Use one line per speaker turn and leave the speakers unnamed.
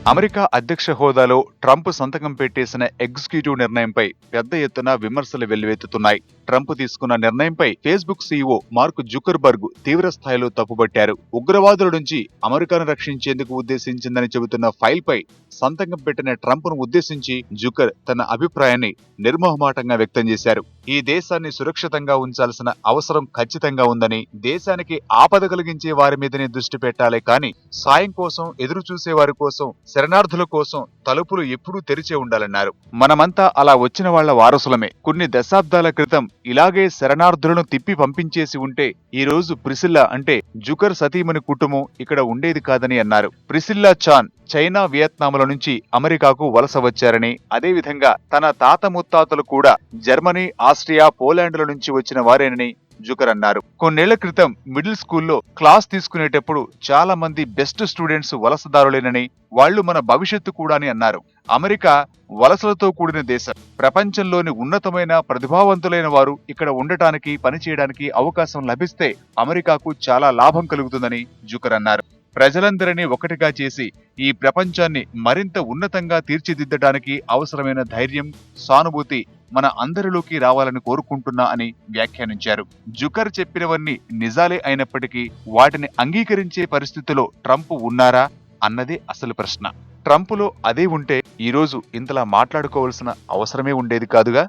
America అధ్యక్ష హోదాలో Trump సంతకం పెట్టేసిన ఎగ్జిక్యూటివ్ నిర్ణయంపై పెద్ద ఎత్తున విమర్శలు వెల్లువెత్తుతున్నాయి. ట్రంప్ తీసుకున్న నిర్ణయంపై ఫేస్బుక్ సీఈఓ మార్క్ జుకర్బర్గ్ తీవ్ర స్థాయిలో తప్పుబట్టారు. ఉగ్రవాదుల నుంచి అమెరికాను రక్షించేందుకు ఉద్దేశించిందని చెబుతున్న ఫైల్ పై సంతకం పెట్టిన ట్రంప్ ను ఉద్దేశించి జుకర్ తన అభిప్రాయాన్ని నిర్మోహమాటంగా వ్యక్తం చేశారు. ఈ దేశాన్ని సురక్షితంగా ఉంచాల్సిన అవసరం ఖచ్చితంగా ఉందని, దేశానికి ఆపద కలిగించే వారి మీదనే దృష్టి పెట్టాలే కానీ సాయం కోసం ఎదురు చూసే వారి కోసం, శరణార్థుల కోసం తలుపులు ఎప్పుడూ తెరిచే ఉండాలన్నారు. మనమంతా అలా వచ్చిన వాళ్ల వారసులమే. కొన్ని దశాబ్దాల క్రితం ఇలాగే శరణార్థులను తిప్పి పంపించేసి ఉంటే ఈ రోజు ప్రిసిల్లా అంటే జుకర్ సతీమణి కుటుంబం ఇక్కడ ఉండేది కాదని అన్నారు. ప్రిసిల్లా చాన్ చైనా, వియత్నాంల నుంచి అమెరికాకు వలస వచ్చారని, అదేవిధంగా తన తాత ముత్తాతలు కూడా జర్మనీ, ఆస్ట్రియా, పోలాండ్ల నుంచి వచ్చిన వారేనని జుకర్ అన్నారు. కొన్నేళ్ల క్రితం మిడిల్ స్కూల్లో క్లాస్ తీసుకునేటప్పుడు చాలా మంది బెస్ట్ స్టూడెంట్స్ వలసదారులేనని, వాళ్లు మన భవిష్యత్తు కూడా అని అన్నారు. అమెరికా వలసలతో కూడిన దేశం. ప్రపంచంలోని ఉన్నతమైన ప్రతిభావంతులైన వారు ఇక్కడ ఉండటానికి, పనిచేయడానికి అవకాశం లభిస్తే అమెరికాకు చాలా లాభం కలుగుతుందని జుకర్ అన్నారు. ప్రజలందరినీ ఒకటిగా చేసి ఈ ప్రపంచాన్ని మరింత ఉన్నతంగా తీర్చిదిద్దడానికి అవసరమైన ధైర్యం, సానుభూతి మన అందరిలోకి రావాలని కోరుకుంటున్నా అని వ్యాఖ్యానించారు. జుకర్ చెప్పినవన్నీ నిజాలే అయినప్పటికీ వాటిని అంగీకరించే పరిస్థితిలో ట్రంప్ ఉన్నారా అన్నదే అసలు ప్రశ్న. ట్రంపులో అదే ఉంటే ఈరోజు ఇంతలా మాట్లాడుకోవాల్సిన అవసరమే ఉండేది కాదుగా.